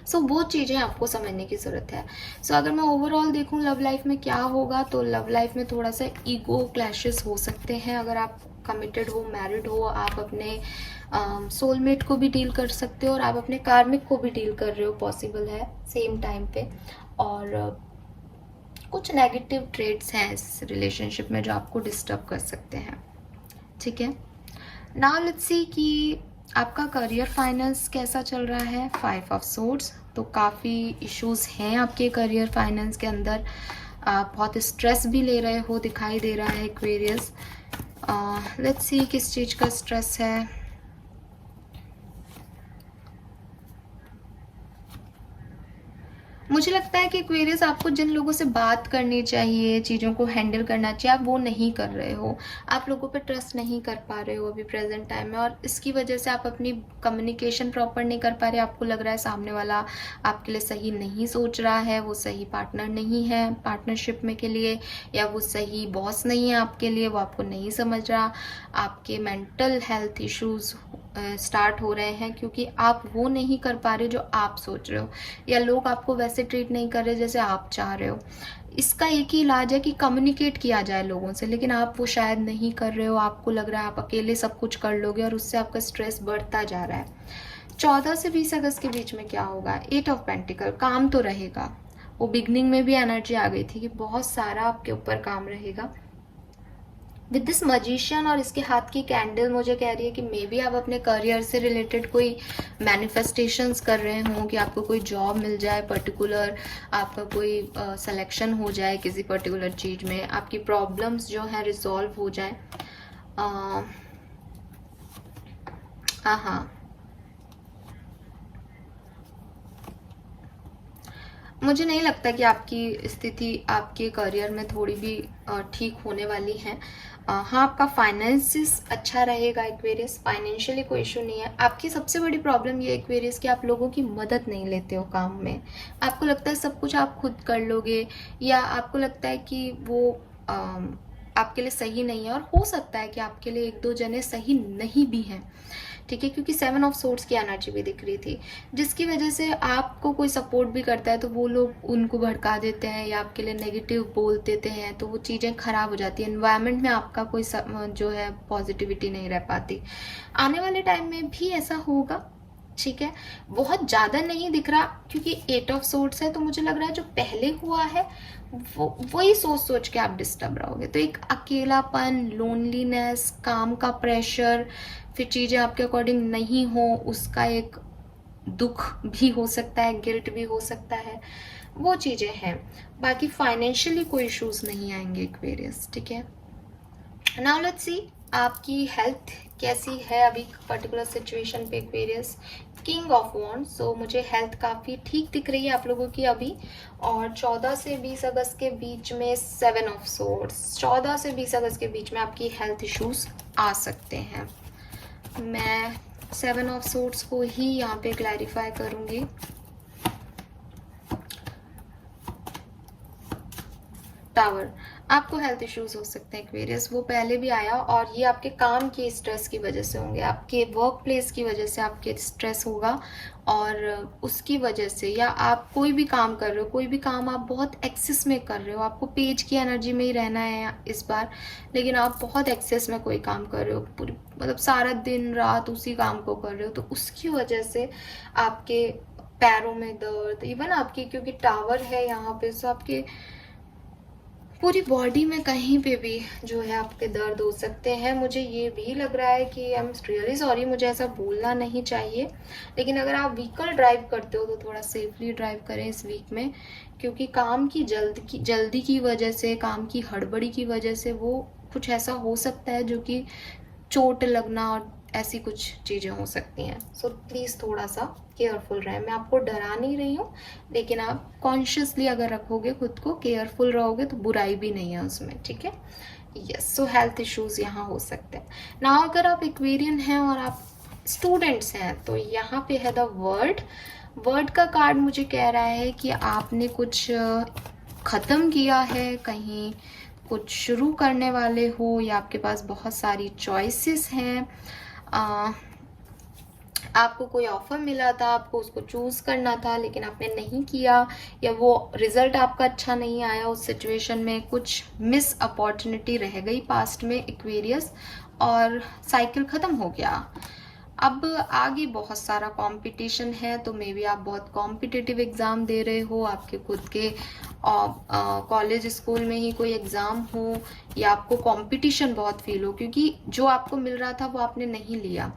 सो वो चीज़ें आपको समझने की ज़रूरत है। सो अगर मैं ओवरऑल देखूँ लव लाइफ में क्या होगा, तो लव लाइफ में थोड़ा सा ईगो क्लैशेस हो सकते हैं। अगर आप कमिटेड हो, मैरिड हो, आप अपने सोलमेट को भी डील कर सकते हो और आप अपने कार्मिक को भी डील कर रहे हो, पॉसिबल है सेम टाइम पे। और कुछ नेगेटिव ट्रेड्स हैं इस रिलेशनशिप में जो आपको डिस्टर्ब कर सकते हैं, ठीक है। नाउ लेट्स सी कि आपका करियर फाइनेंस कैसा चल रहा है। 5 ऑफ सोर्ड्स, तो काफ़ी इश्यूज हैं आपके करियर फाइनेंस के अंदर। आप बहुत स्ट्रेस भी ले रहे हो, दिखाई दे रहा है एक्वेरियस। लेट्स सी किस चीज़ का स्ट्रेस है। मुझे लगता है कि एक्वेरियस आपको जिन लोगों से बात करनी चाहिए, चीज़ों को हैंडल करना चाहिए, आप वो नहीं कर रहे हो। आप लोगों पे ट्रस्ट नहीं कर पा रहे हो अभी प्रेजेंट टाइम में, और इसकी वजह से आप अपनी कम्युनिकेशन प्रॉपर नहीं कर पा रहे। आपको लग रहा है सामने वाला आपके लिए सही नहीं सोच रहा है, वो सही पार्टनर नहीं है पार्टनरशिप में के लिए, या वो सही बॉस नहीं है आपके लिए, वो आपको नहीं समझ रहा। आपके मेंटल हेल्थ इश्यूज स्टार्ट हो रहे हैं क्योंकि आप वो नहीं कर पा रहे जो आप सोच रहे हो, या लोग आपको वैसे ट्रीट नहीं कर रहे जैसे आप चाह रहे हो। इसका एक ही इलाज है कि कम्युनिकेट किया जाए लोगों से, लेकिन आप वो शायद नहीं कर रहे हो। आपको लग रहा है आप अकेले सब कुछ कर लोगे और उससे आपका स्ट्रेस बढ़ता जा रहा है। 14 से 20 अगस्त के बीच में क्या होगा, 8 ऑफ पेंटिकल, काम तो रहेगा। वो बिगनिंग में भी एनर्जी आ गई थी कि बहुत सारा आपके ऊपर काम रहेगा विद दिस मजिशियन, और इसके हाथ की कैंडल मुझे कह रही है कि मे बी आप अपने करियर से रिलेटेड कोई मैनिफेस्टेशंस कर रहे हो कि आपको कोई जॉब मिल जाए पर्टिकुलर, आपका कोई सिलेक्शन हो जाए किसी पर्टिकुलर चीज़ में, आपकी प्रॉब्लम्स जो हैं रिजॉल्व हो जाए। हाँ, मुझे नहीं लगता कि आपकी स्थिति आपके करियर में थोड़ी भी ठीक होने वाली है। हाँ, आपका फाइनेंसिस अच्छा रहेगा एक्वेरियस, फाइनेंशियली कोई इशू नहीं है। आपकी सबसे बड़ी प्रॉब्लम ये एक्वेरियस कि आप लोगों की मदद नहीं लेते हो काम में। आपको लगता है सब कुछ आप खुद कर लोगे, या आपको लगता है कि वो आपके लिए सही नहीं है, और हो सकता है कि आपके लिए 1-2 जने सही नहीं भी हैं, ठीक है, क्योंकि 7 ऑफ सोर्ड्स की एनर्जी भी दिख रही थी, जिसकी वजह से आपको कोई सपोर्ट भी करता है तो वो लोग उनको भड़का देते हैं या आपके लिए नेगेटिव बोल देते हैं, तो वो चीज़ें खराब हो जाती है। एनवायरनमेंट में आपका कोई जो है पॉजिटिविटी नहीं रह पाती। आने वाले टाइम में भी ऐसा होगा, ठीक है, बहुत ज़्यादा नहीं दिख रहा क्योंकि 8 ऑफ सोर्ड्स है, तो मुझे लग रहा है जो पहले हुआ है वही सोच सोच के आप डिस्टर्ब रहोगे। तो एक अकेलापन, लोनलीनेस, काम का प्रेशर, फिर चीज़ें आपके अकॉर्डिंग नहीं हो उसका एक दुख भी हो सकता है, गिल्ट भी हो सकता है, वो चीज़ें हैं। बाकी फाइनेंशियली कोई इश्यूज नहीं आएंगे एक्वेरियस, ठीक है। नाउ लेट्स सी आपकी हेल्थ कैसी है अभी पर्टिकुलर सिचुएशन पे एक्वेरियस? किंग ऑफ वॉन्ड, सो मुझे हेल्थ काफ़ी ठीक दिख रही है आप लोगों की अभी। और 14 से 20 अगस्त के बीच में 7 ऑफ सोर्ड्स, 14 से 20 अगस्त के बीच में आपकी हेल्थ इश्यूज आ सकते हैं। मैं 7 ऑफ सोर्ड्स को ही यहाँ पे क्लैरिफाई करूँगी। टावर, आपको हेल्थ इश्यूज हो सकते हैं एक्वेरियस, वो पहले भी आया, और ये आपके काम के स्ट्रेस की वजह से होंगे, आपके वर्क प्लेस की वजह से आपके स्ट्रेस होगा, और उसकी वजह से, या आप कोई भी काम कर रहे हो, कोई भी काम आप बहुत एक्सेस में कर रहे हो, आपको पेज की एनर्जी में ही रहना है इस बार, लेकिन आप बहुत एक्सेस में कोई काम कर रहे हो, पूरी मतलब सारा दिन रात उसी काम को कर रहे हो, तो उसकी वजह से आपके पैरों में दर्द, इवन आपकी, क्योंकि टावर है यहाँ पे, सो आपके पूरी बॉडी में कहीं पे भी जो है आपके दर्द हो सकते हैं। मुझे ये भी लग रहा है कि आई एम रियली सॉरी, मुझे ऐसा बोलना नहीं चाहिए, लेकिन अगर आप व्हीकल ड्राइव करते हो तो थोड़ा सेफली ड्राइव करें इस वीक में, क्योंकि काम की जल्दी की वजह से, काम की हड़बड़ी की वजह से वो कुछ ऐसा हो सकता है जो कि चोट लगना और ऐसी कुछ चीज़ें हो सकती हैं। सो प्लीज़ थोड़ा सा केयरफुल रहें। मैं आपको डरा नहीं रही हूँ, लेकिन आप कॉन्शियसली अगर रखोगे खुद को, केयरफुल रहोगे, तो बुराई भी नहीं है उसमें, ठीक है? यस, सो हेल्थ इश्यूज यहाँ हो सकते हैं ना। अगर आप एक्वेरियन हैं और आप स्टूडेंट्स हैं, तो यहाँ पे है द वर्ड। वर्ड का कार्ड मुझे कह रहा है कि आपने कुछ ख़त्म किया है, कहीं कुछ शुरू करने वाले हो, या आपके पास बहुत सारी चॉइसेस हैं। आपको कोई ऑफर मिला था, आपको उसको चूज़ करना था, लेकिन आपने नहीं किया, या वो रिजल्ट आपका अच्छा नहीं आया, उस सिचुएशन में कुछ मिस अपॉर्चुनिटी रह गई पास्ट में एक्वेरियस, और साइकिल ख़त्म हो गया। अब आगे बहुत सारा कंपटीशन है, तो मे बी आप बहुत कॉम्पिटिटिव एग्ज़ाम दे रहे हो, आपके खुद के कॉलेज स्कूल में ही कोई एग्ज़ाम हो, या आपको कंपटीशन बहुत फील हो, क्योंकि जो आपको मिल रहा था वो आपने नहीं लिया,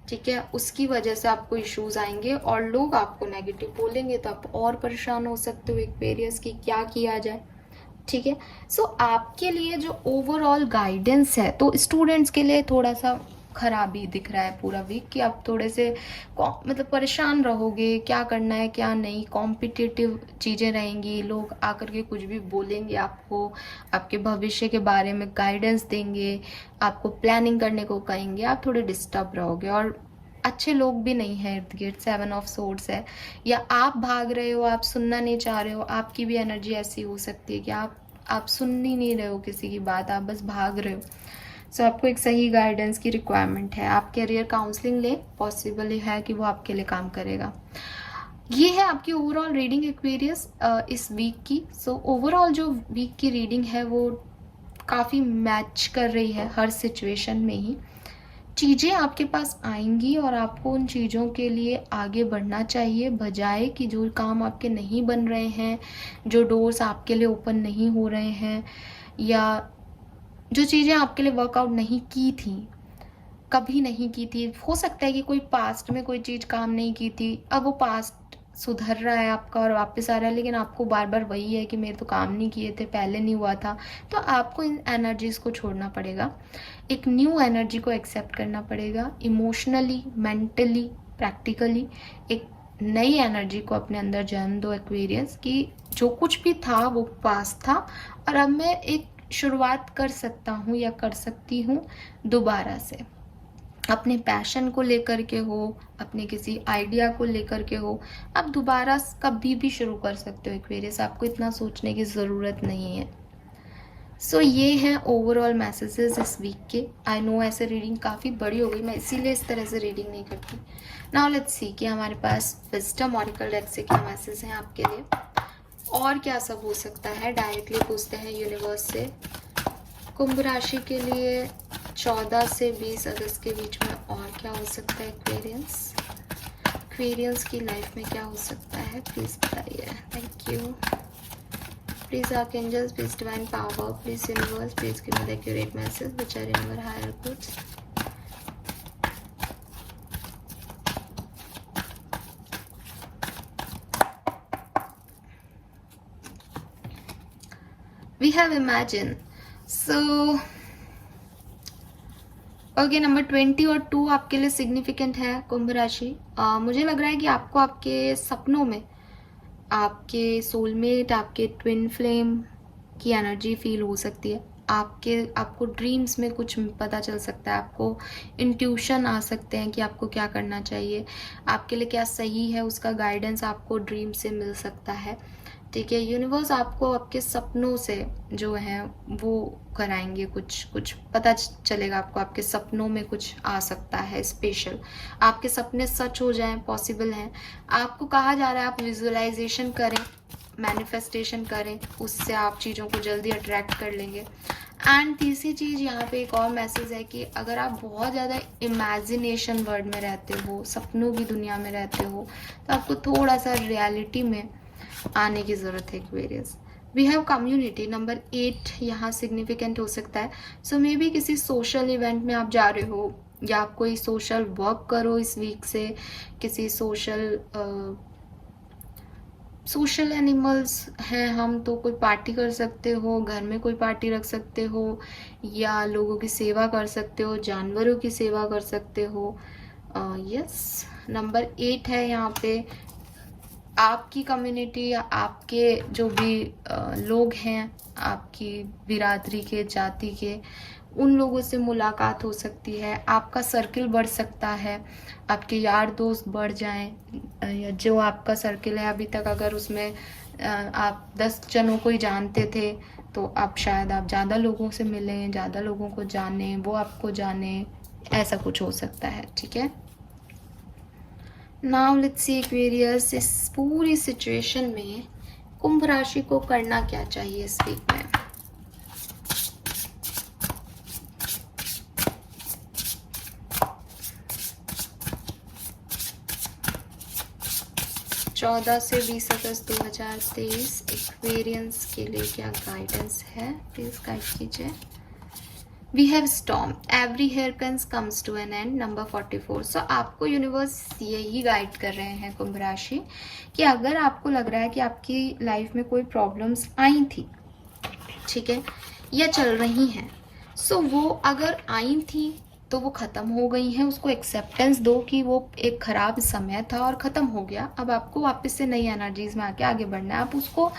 ठीक है? उसकी वजह से आपको इश्यूज आएंगे और लोग आपको नेगेटिव बोलेंगे, तो आप और परेशान हो सकते हो एक्वेरियस की क्या किया जाए, ठीक है? सो आपके लिए जो ओवरऑल गाइडेंस है, तो स्टूडेंट्स के लिए थोड़ा सा खराबी दिख रहा है पूरा वीक, कि आप थोड़े से मतलब परेशान रहोगे, क्या करना है क्या नहीं, कॉम्पिटिटिव चीज़ें रहेंगी, लोग आकर के कुछ भी बोलेंगे आपको, आपके भविष्य के बारे में गाइडेंस देंगे, आपको प्लानिंग करने को कहेंगे, आप थोड़े डिस्टर्ब रहोगे, और अच्छे लोग भी नहीं है इर्द गिर्द। 7 ऑफ सोर्ड्स है, या आप भाग रहे हो, आप सुनना नहीं चाह रहे हो, आपकी भी एनर्जी ऐसी हो सकती है कि आप सुन ही नहीं रहे हो किसी की बात, आप बस भाग रहे हो। सो आपको एक सही गाइडेंस की रिक्वायरमेंट है। आप करियर काउंसलिंग लें, पॉसिबल है कि वो आपके लिए काम करेगा। ये है आपकी ओवरऑल रीडिंग एक्वेरियस इस वीक की। सो ओवरऑल जो वीक की रीडिंग है वो काफ़ी मैच कर रही है हर सिचुएशन में ही। चीज़ें आपके पास आएंगी और आपको उन चीज़ों के लिए आगे बढ़ना चाहिए, बजाय कि जो काम आपके नहीं बन रहे हैं, जो डोर्स आपके लिए ओपन नहीं हो रहे हैं, या जो चीज़ें आपके लिए वर्कआउट नहीं की थी, कभी नहीं की थी, हो सकता है कि कोई पास्ट में कोई चीज़ काम नहीं की थी, अब वो पास्ट सुधर रहा है आपका और वापस आ रहा है, लेकिन आपको बार बार वही है कि मेरे तो काम नहीं किए थे, पहले नहीं हुआ था। तो आपको इन एनर्जीज़ को छोड़ना पड़ेगा, एक न्यू एनर्जी को एक्सेप्ट करना पड़ेगा, इमोशनली, मेंटली, प्रैक्टिकली एक नई एनर्जी को अपने अंदर जन्म दो एक्वेरियस, कि जो कुछ भी था वो पास्ट था, और अब मैं एक शुरुआत कर सकता हूँ या कर सकती हूँ दोबारा से, अपने पैशन को लेकर के हो, अपने किसी आइडिया को लेकर के हो, आप दोबारा कभी भी शुरू कर सकते हो एक्वेरियस, आपको इतना सोचने की ज़रूरत नहीं है। सो ये हैं ओवरऑल मैसेजेस इस वीक के। आई नो ऐसे रीडिंग काफ़ी बड़ी हो गई, मैं इसीलिए इस तरह से रीडिंग नहीं करती। नाउ लेट्स सी कि हमारे पास विजडम ऑरेकल डेक से क्या मैसेज हैं आपके लिए, और क्या सब हो सकता है। डायरेक्टली पूछते हैं यूनिवर्स से। कुंभ राशि के लिए 14 से 20 अगस्त के बीच में और क्या हो सकता है एक्वेरियंस, एक्वेरियंस की लाइफ में क्या हो सकता है, प्लीज़ बताइए। Thank you. Please archangels, please divine power, please universe, please give me the accurate message which are in your higher goods. We have imagined. So okay, number 20 और 2 आपके लिए सिग्निफिकेंट है कुंभ राशि। मुझे लग रहा है कि आपको आपके सपनों में आपके सोलमेट, आपके ट्विन फ्लेम की एनर्जी फील हो सकती है। आपको ड्रीम्स में कुछ पता चल सकता है, आपको इंट्यूशन आ सकते हैं कि आपको क्या करना चाहिए, आपके लिए क्या सही है, उसका गाइडेंस आपको ड्रीम से मिल सकता है। ठीक है, यूनिवर्स आपको आपके सपनों से जो है वो कराएंगे, कुछ कुछ पता चलेगा आपको, आपके सपनों में कुछ आ सकता है स्पेशल, आपके सपने सच हो जाएं, पॉसिबल हैं। आपको कहा जा रहा है आप विजुअलाइजेशन करें, मैनिफेस्टेशन करें, उससे आप चीज़ों को जल्दी अट्रैक्ट कर लेंगे। एंड तीसरी चीज़ यहाँ पे एक और मैसेज है कि अगर आप बहुत ज़्यादा इमेजिनेशन वर्ल्ड में रहते हो, सपनों की दुनिया में रहते हो, तो आपको थोड़ा सा रियलिटी में आने की ज़रूरत है Aquarius. We have community, number 8 यहाँ सिग्निफिकेंट हो सकता है। सो मे बी किसी सोशल इवेंट में आप जा रहे हो, या आप कोई सोशल वर्क करो इस वीक से, किसी सोशल एनिमल्स हैं हम, तो कोई पार्टी कर सकते हो, घर में कोई पार्टी रख सकते हो, या लोगों की सेवा कर सकते हो, जानवरों की सेवा कर सकते हो। यस, नंबर 8 है यहाँ पे। आपकी कम्युनिटी या आपके जो भी लोग हैं, आपकी बिरादरी के, जाति के, उन लोगों से मुलाकात हो सकती है, आपका सर्किल बढ़ सकता है, आपके यार दोस्त बढ़ जाएं, या जो आपका सर्किल है अभी तक अगर उसमें आप 10 जनों को ही जानते थे, तो आप शायद आप ज़्यादा लोगों से मिलें, ज़्यादा लोगों को जानें, वो आपको जाने, ऐसा कुछ हो सकता है। ठीक है, नाउ लेट्स सी एक्वेरियस, इस पूरी सिचुएशन में कुंभ राशि को करना क्या चाहिए इस वीक में। चौदह से 20 अगस्त 2023 एक्वेरियंस के लिए क्या गाइडेंस है, प्लीज गाइड कीजिए। We have storm, every hairpin comes to an end, number 44। So आपको यूनिवर्स यही गाइड कर रहे हैं कुंभ राशि, कि अगर आपको लग रहा है कि आपकी लाइफ में कोई प्रॉब्लम्स आई थी, ठीक है, या चल रही हैं, सो वो अगर आई थी तो वो ख़त्म हो गई हैं, उसको एक्सेप्टेंस दो कि वो एक ख़राब समय था और ख़त्म हो गया। अब आपको वापस से नई एनर्जीज में आके आगे बढ़ना है। आप उसको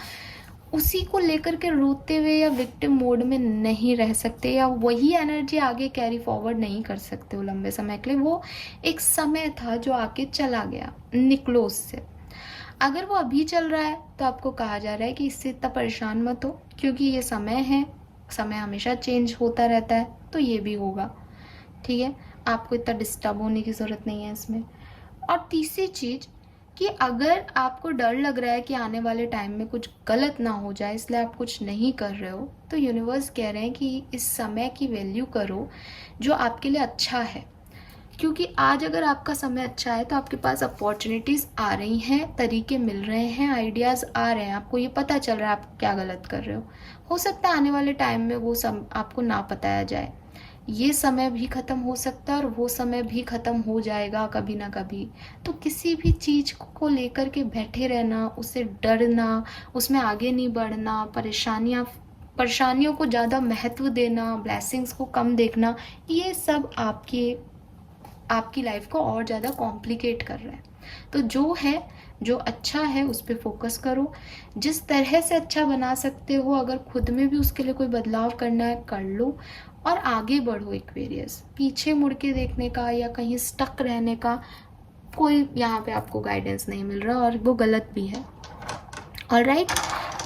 उसी को लेकर के रोते हुए या विक्टिम मोड में नहीं रह सकते, या वही एनर्जी आगे कैरी फॉरवर्ड नहीं कर सकते हो लंबे समय के लिए। वो एक समय था जो आके चला गया, निकलो उससे। अगर वो अभी चल रहा है तो आपको कहा जा रहा है कि इससे इतना परेशान मत हो, क्योंकि ये समय है, समय हमेशा चेंज होता रहता है, तो ये भी होगा। ठीक है, आपको इतना डिस्टर्ब होने की ज़रूरत नहीं है इसमें। और तीसरी चीज़ कि अगर आपको डर लग रहा है कि आने वाले टाइम में कुछ गलत ना हो जाए, इसलिए आप कुछ नहीं कर रहे हो, तो यूनिवर्स कह रहे हैं कि इस समय की वैल्यू करो जो आपके लिए अच्छा है। क्योंकि आज अगर आपका समय अच्छा है तो आपके पास अपॉर्चुनिटीज़ आ रही हैं, तरीके मिल रहे हैं, आइडियाज़ आ रहे हैं, आपको ये पता चल रहा है आप क्या गलत कर रहे हो सकता है आने वाले टाइम में वो सब आपको ना बताया जाए। ये समय भी ख़त्म हो सकता है और वो समय भी ख़त्म हो जाएगा कभी ना कभी। तो किसी भी चीज़ को लेकर के बैठे रहना, उससे डरना, उसमें आगे नहीं बढ़ना, परेशानियों को ज़्यादा महत्व देना, ब्लेसिंग्स को कम देखना, ये सब आपकी लाइफ को और ज़्यादा कॉम्प्लिकेट कर रहा है। तो जो है, जो अच्छा है उस पर फोकस करो, जिस तरह से अच्छा बना सकते हो, अगर खुद में भी उसके लिए कोई बदलाव करना है कर लो और आगे बढ़ो एक्वेरियस। पीछे मुड़ के देखने का या कहीं स्टक रहने का कोई यहाँ पे आपको गाइडेंस नहीं मिल रहा, और वो गलत भी है। Alright,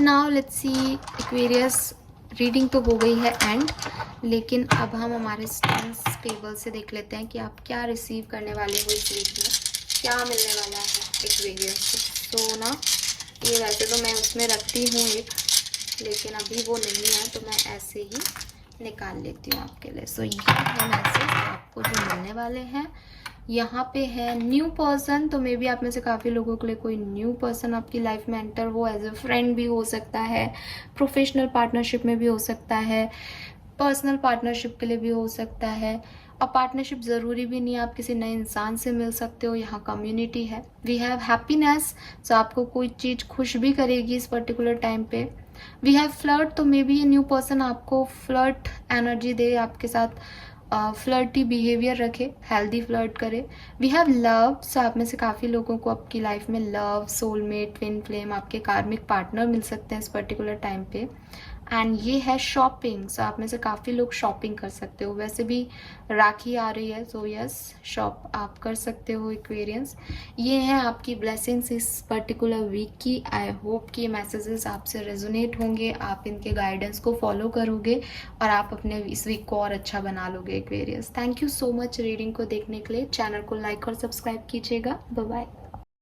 now let's see Aquarius, reading तो हो गई है एंड, लेकिन अब हम हमारे स्टैंस टेबल से देख लेते हैं कि आप क्या रिसीव करने वाले हो इस वीक में, क्या मिलने वाला है एक्वेरियस को। तो ना, ये वैसे तो मैं उसमें रखती हूँ एक, लेकिन अभी वो नहीं है तो मैं ऐसे ही निकाल लेती हूँ आपके लिए। सो ये है मैसेज आपको जो मिलने वाले हैं। यहाँ पे है न्यू पर्सन, तो मे बी आप में से काफ़ी लोगों के लिए कोई न्यू पर्सन आपकी लाइफ में एंटर हो, एज ए फ्रेंड भी हो सकता है, प्रोफेशनल पार्टनरशिप में भी हो सकता है, पर्सनल पार्टनरशिप के लिए भी हो सकता है। और पार्टनरशिप ज़रूरी भी नहीं है, आप किसी नए इंसान से मिल सकते हो। यहाँ कम्युनिटी है। वी हैव हैप्पीनेस, सो आपको कोई चीज़ खुश भी करेगी इस पर्टिकुलर टाइम पे। वी हैव फ्लर्ट, तो मे बी ये न्यू पर्सन आपको फ्लर्ट एनर्जी दे, आपके साथ फ्लर्टी बिहेवियर रखे, हेल्दी फ्लर्ट करे। वी हैव लव, सो आप में से काफ़ी लोगों को आपकी लाइफ में लव, सोलमेट, ट्विन फ्लेम, आपके कार्मिक पार्टनर मिल सकते हैं इस पर्टिकुलर टाइम पे। एंड ये है शॉपिंग, सो आप में से काफ़ी लोग शॉपिंग कर सकते हो। वैसे भी राखी आ रही है, सो यस शॉप आप कर सकते हो एक्वेरियंस। ये है आपकी ब्लेसिंग्स इस पर्टिकुलर वीक की। आई होप कि ये मैसेजेस आपसे रेजोनेट होंगे, आप इनके गाइडेंस को फॉलो करोगे और आप अपने इस वीक को और अच्छा बना लोगे Aquarius. Thank you so much reading को देखने के लिए। चैनल को लाइक और सब्सक्राइब कीजिएगा। Bye bye.